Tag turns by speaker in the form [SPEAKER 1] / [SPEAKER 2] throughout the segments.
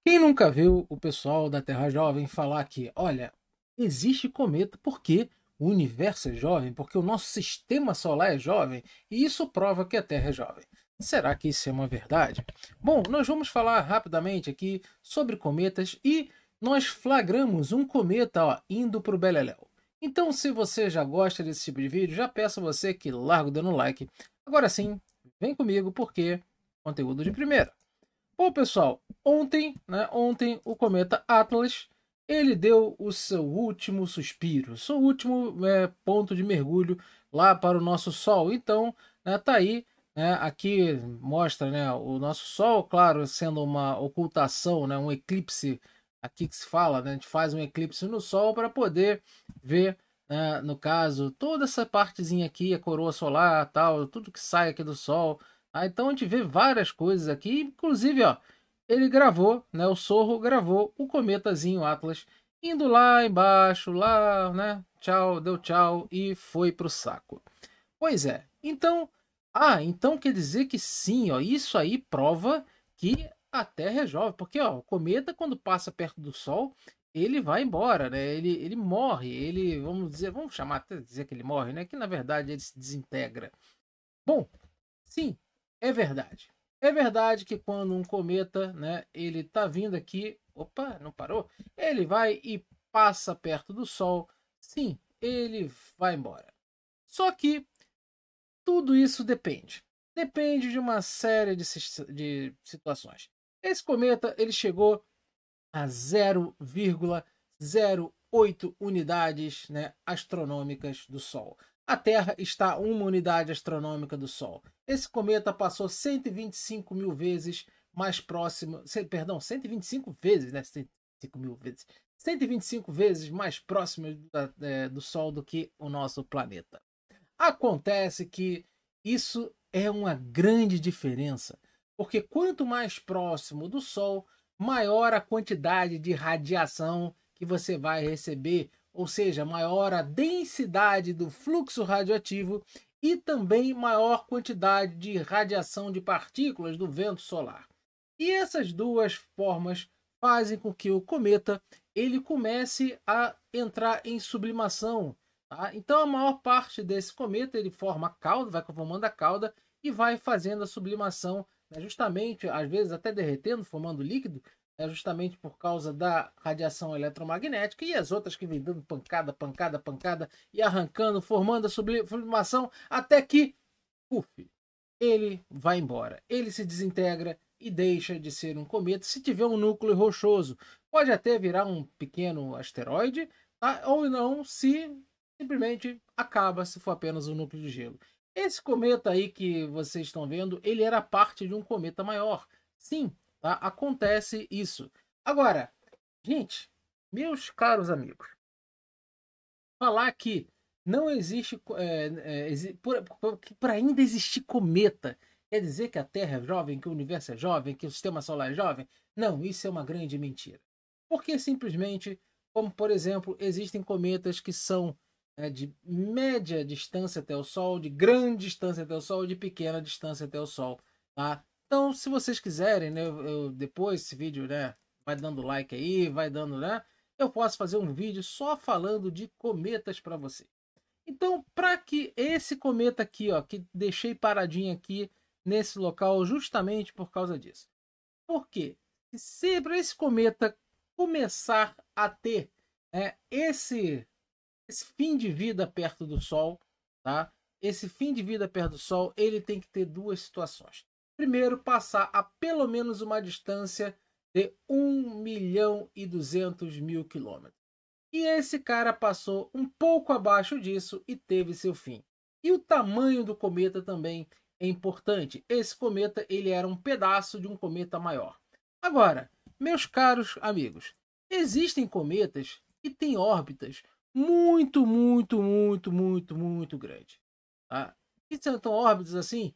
[SPEAKER 1] Quem nunca viu o pessoal da Terra Jovem falar que, olha, existe cometa porque o universo é jovem, porque o nosso sistema solar é jovem, e isso prova que a Terra é jovem. Será que isso é uma verdade? Bom, nós vamos falar rapidamente aqui sobre cometas e nós flagramos um cometa indo para o Beleléu. Então, se você já gosta desse tipo de vídeo, já peço a você que largue o dando like. Agora sim, vem comigo porque conteúdo de primeira. Bom, pessoal, ontem o cometa Atlas, ele deu o seu último suspiro, seu último ponto de mergulho lá para o nosso Sol. Então, tá aí, aqui mostra, o nosso Sol, claro, sendo uma ocultação, um eclipse, aqui que se fala, a gente faz um eclipse no Sol para poder ver, no caso, toda essa partezinha aqui, a coroa solar, tal, tudo que sai aqui do Sol. Então a gente vê várias coisas aqui, inclusive, ele gravou, o Sorro gravou o cometazinho Atlas indo lá embaixo, lá, tchau, deu tchau e foi pro saco. Pois é. Então quer dizer que sim, isso aí prova que a Terra é jovem, porque o cometa quando passa perto do Sol, ele vai embora, Ele morre, ele, vamos dizer, vamos chamar até dizer que ele morre, Que na verdade ele se desintegra. Bom, sim, é verdade. É verdade que quando um cometa, ele tá vindo aqui, opa, não parou? Ele vai e passa perto do Sol. Sim, ele vai embora. Só que tudo isso depende. Depende de uma série de situações. Esse cometa, ele chegou a 0,08 unidades, astronômicas do Sol. A Terra está a uma unidade astronômica do Sol. Esse cometa passou 125 mil vezes mais próximo, perdão, 125 vezes, 125 mil vezes, 125 vezes mais próximo do Sol do que o nosso planeta. Acontece que isso é uma grande diferença, porque quanto mais próximo do Sol, maior a quantidade de radiação que você vai receber, ou seja, maior a densidade do fluxo radioativo e também maior quantidade de radiação de partículas do vento solar. E essas duas formas fazem com que o cometa ele comece a entrar em sublimação. Tá? Então a maior parte desse cometa ele forma a cauda, vai formando a cauda e vai fazendo a sublimação, justamente, às vezes até derretendo, formando líquido, justamente por causa da radiação eletromagnética e as outras que vêm dando pancada, pancada, pancada e arrancando, formando a sublimação até que, puf, ele vai embora. Ele se desintegra e deixa de ser um cometa se tiver um núcleo rochoso. Pode até virar um pequeno asteroide, tá? Ou não, se simplesmente acaba se for apenas um núcleo de gelo. Esse cometa aí que vocês estão vendo, ele era parte de um cometa maior. Sim, tá? Acontece isso. Agora, gente, meus caros amigos, falar que não existe, por ainda existir cometa, quer dizer que a Terra é jovem, que o universo é jovem, que o sistema solar é jovem? Não, isso é uma grande mentira. Porque simplesmente, como por exemplo, existem cometas que são de média distância até o Sol, de grande distância até o Sol, de pequena distância até o Sol, tá? Então, se vocês quiserem, depois esse vídeo, vai dando like aí, vai dando, eu posso fazer um vídeo só falando de cometas para você. Então, para que esse cometa aqui, que deixei paradinho aqui nesse local justamente por causa disso. Por quê? Se para esse cometa começar a ter esse fim de vida perto do Sol, tá? Esse fim de vida perto do Sol, ele tem que ter duas situações. Primeiro, passar a pelo menos uma distância de 1.200.000 quilômetros. E esse cara passou um pouco abaixo disso e teve seu fim. E o tamanho do cometa também é importante. Esse cometa ele era um pedaço de um cometa maior. Agora, meus caros amigos, existem cometas que têm órbitas muito, muito, muito, muito, muito grandes. Tá? E são órbitas assim,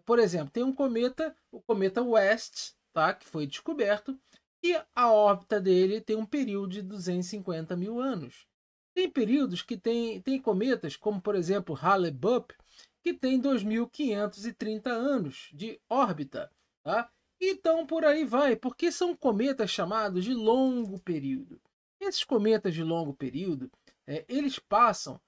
[SPEAKER 1] por exemplo, tem um cometa, o cometa West, tá? Que foi descoberto, e a órbita dele tem um período de 250 mil anos. Tem períodos que tem cometas, como por exemplo Hale-Bopp, que tem 2.530 anos de órbita. Tá? Então por aí vai, porque são cometas chamados de longo período. Esses cometas de longo período, eles passam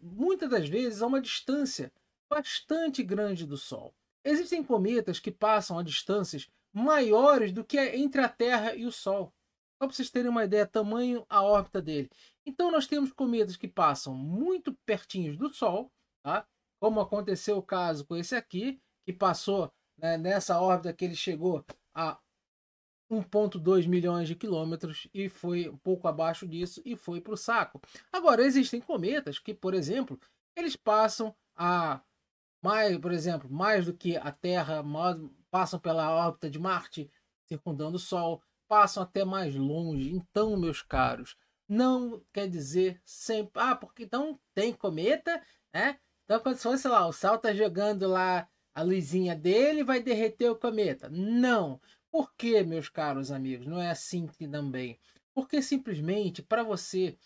[SPEAKER 1] muitas das vezes a uma distância bastante grande do Sol. Existem cometas que passam a distâncias maiores do que entre a Terra e o Sol. Só para vocês terem uma ideia, tamanho a órbita dele. Então nós temos cometas que passam muito pertinhos do Sol, tá? Como aconteceu o caso com esse aqui, que passou, né, nessa órbita que ele chegou a 1,2 milhões de quilômetros e foi um pouco abaixo disso e foi para o saco. Agora, existem cometas que, por exemplo, eles passam a mais, por exemplo, mais do que a Terra, passam pela órbita de Marte, circundando o Sol, passam até mais longe. Então, meus caros, não quer dizer sempre, porque então tem cometa, né? Então, quando for, sei lá, o Sol está jogando lá a luzinha dele, vai derreter o cometa. Não. Por que, meus caros amigos? Não é assim que também. Porque simplesmente para você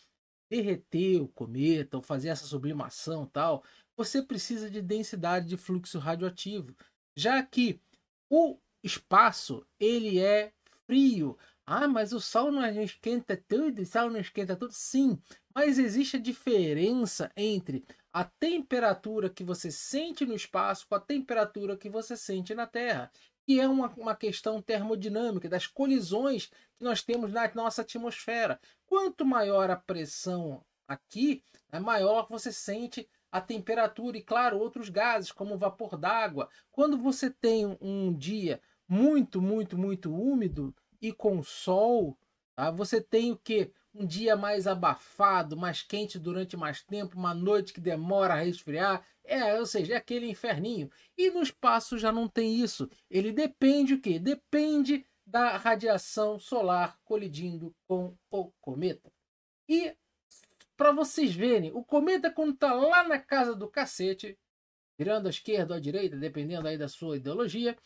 [SPEAKER 1] derreter o cometa ou fazer essa sublimação tal, você precisa de densidade de fluxo radioativo, já que o espaço ele é frio. Mas o Sol não esquenta tudo, o Sol não esquenta tudo. Sim, mas existe a diferença entre a temperatura que você sente no espaço com a temperatura que você sente na Terra, que é uma questão termodinâmica, das colisões que nós temos na nossa atmosfera. Quanto maior a pressão aqui, maior você sente a temperatura e, claro, outros gases, como o vapor d'água. Quando você tem um dia muito, muito, muito úmido e com sol, tá? Você tem o quê? Um dia mais abafado, mais quente durante mais tempo, uma noite que demora a resfriar. Ou seja, é aquele inferninho. E no espaço já não tem isso. Ele depende o quê? Depende da radiação solar colidindo com o cometa. E para vocês verem, o cometa quando está lá na casa do cacete, virando à esquerda ou à direita, dependendo aí da sua ideologia,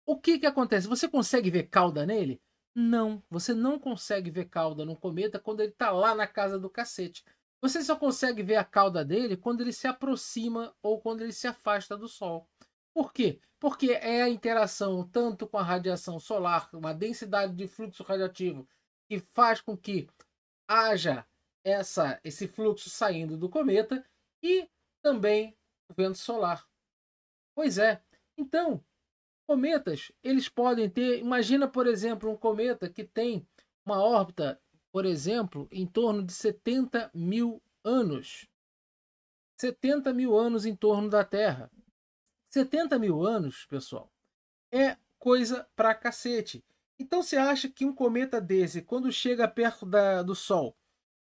[SPEAKER 1] o que acontece? Você consegue ver cauda nele? Não, você não consegue ver cauda no cometa quando ele está lá na casa do cacete. Você só consegue ver a cauda dele quando ele se aproxima ou quando ele se afasta do Sol. Por quê? Porque é a interação tanto com a radiação solar, uma densidade de fluxo radioativo, que faz com que haja esse fluxo saindo do cometa e também o vento solar. Pois é. Então, cometas, eles podem ter, imagina, por exemplo, um cometa que tem uma órbita, por exemplo, em torno de 70 mil anos. 70 mil anos em torno da Terra. 70 mil anos, pessoal, é coisa pra cacete. Então você acha que um cometa desse, quando chega perto do Sol,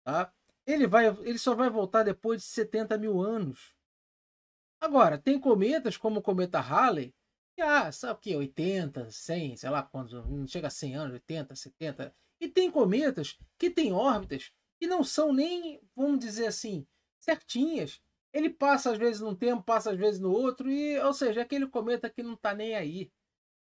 [SPEAKER 1] tá? Ele só vai voltar depois de 70 mil anos. Agora, tem cometas como o cometa Halley, que, sabe o que, 80, 100, sei lá quantos, não chega a 100 anos, 80, 70. E tem cometas que têm órbitas que não são nem, vamos dizer assim, certinhas. Ele passa às vezes num tempo, passa às vezes no outro, ou seja, é aquele cometa que não está nem aí.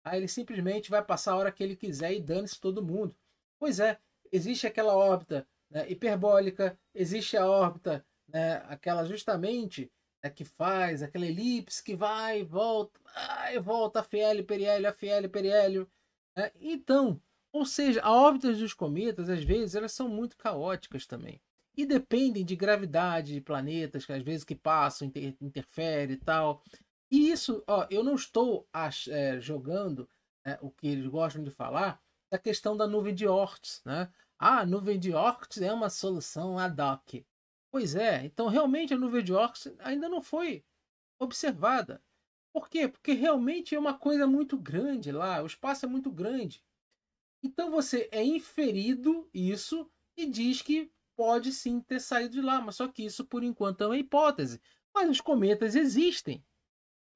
[SPEAKER 1] Aí ele simplesmente vai passar a hora que ele quiser e dane-se todo mundo. Pois é, existe aquela órbita, né, hiperbólica, existe a órbita, né, aquela justamente, que faz aquela elipse que vai e volta, afiélio, periélio. Né? Então, ou seja, as órbitas dos cometas, às vezes, elas são muito caóticas também. E dependem de gravidade de planetas, que às vezes que passam, interfere e tal. E isso, eu não estou jogando o que eles gostam de falar, da questão da nuvem de Oort, né? A nuvem de Oort é uma solução ad hoc. Pois é, então realmente a nuvem de Oort ainda não foi observada. Por quê? Porque realmente é uma coisa muito grande lá, o espaço é muito grande. Então você é inferido isso e diz que pode sim ter saído de lá, mas só que isso por enquanto é uma hipótese. Mas os cometas existem.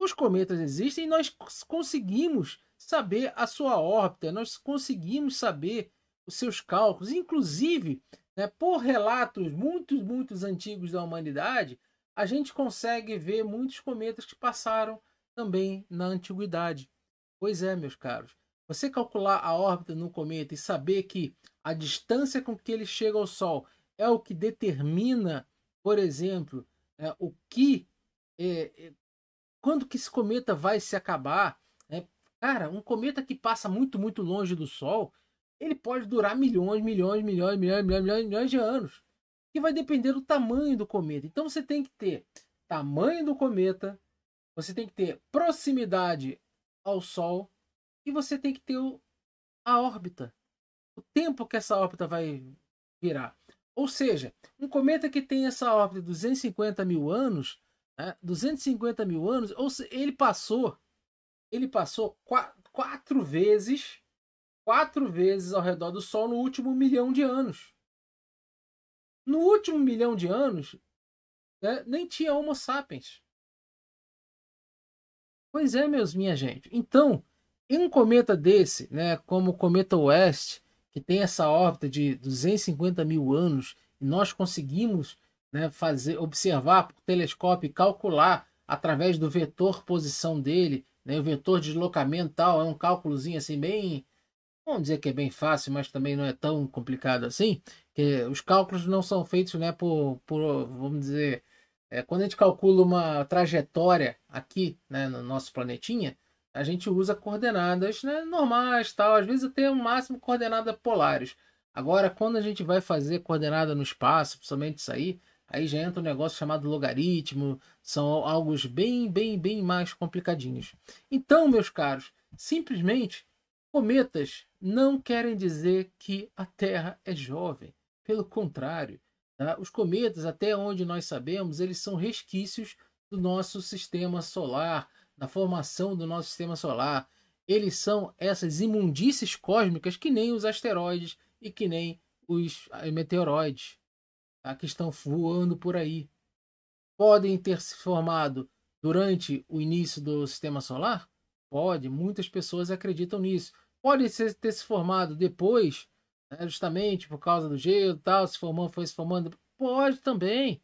[SPEAKER 1] Os cometas existem e nós conseguimos saber a sua órbita, nós conseguimos saber os seus cálculos, inclusive, né, por relatos muitos antigos da humanidade, a gente consegue ver muitos cometas que passaram também na antiguidade. Pois é, meus caros, você calcular a órbita no cometa e saber que a distância com que ele chega ao Sol é o que determina, por exemplo, o que quando que esse cometa vai se acabar, né? Cara, um cometa que passa muito, muito longe do Sol, ele pode durar milhões, milhões, milhões, milhões, milhões, milhões, milhões de anos. Que vai depender do tamanho do cometa. Então você tem que ter tamanho do cometa, você tem que ter proximidade ao Sol e você tem que ter a órbita, o tempo que essa órbita vai virar. Ou seja, um cometa que tem essa órbita de 250 mil anos, né, 250 mil anos, ou seja, ele passou quatro vezes ao redor do Sol no último milhão de anos. No último milhão de anos, né, nem tinha Homo sapiens. Pois é, minha gente. Então, em um cometa desse, né, como o cometa West, que tem essa órbita de 250 mil anos, e nós conseguimos, né, observar por telescópio e calcular através do vetor posição dele, né, o vetor de deslocamento e tal, é um cálculozinho assim bem, vamos dizer que é bem fácil, mas também não é tão complicado assim, que os cálculos não são feitos, né, vamos dizer, quando a gente calcula uma trajetória aqui, né, no nosso planetinha, a gente usa coordenadas, né, normais, tal, às vezes até o máximo coordenadas polares. Agora, quando a gente vai fazer coordenada no espaço, principalmente isso aí já entra um negócio chamado logaritmo, são algo bem, bem, bem mais complicadinhos. Então, meus caros, simplesmente cometas não querem dizer que a Terra é jovem. Pelo contrário, tá? Os cometas, até onde nós sabemos, eles são resquícios do nosso sistema solar, da formação do nosso sistema solar. Eles são essas imundícies cósmicas que nem os asteroides e que nem os meteoroides, tá? Que estão voando por aí. Podem ter se formado durante o início do sistema solar? Pode, muitas pessoas acreditam nisso. Pode ter se formado depois, né, justamente por causa do gelo e tal, foi se formando. Pode também.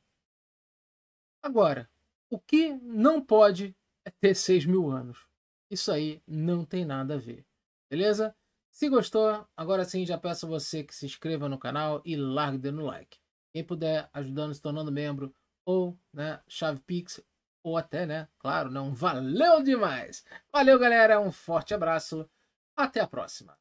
[SPEAKER 1] Agora, o que não pode é ter 6 mil anos. Isso aí não tem nada a ver. Beleza? Se gostou, agora sim já peço a você que se inscreva no canal e largue dando like. Quem puder ajudando se tornando membro ou, né, chave Pix ou até, né, claro, não valeu demais. Valeu, galera, um forte abraço. Até a próxima.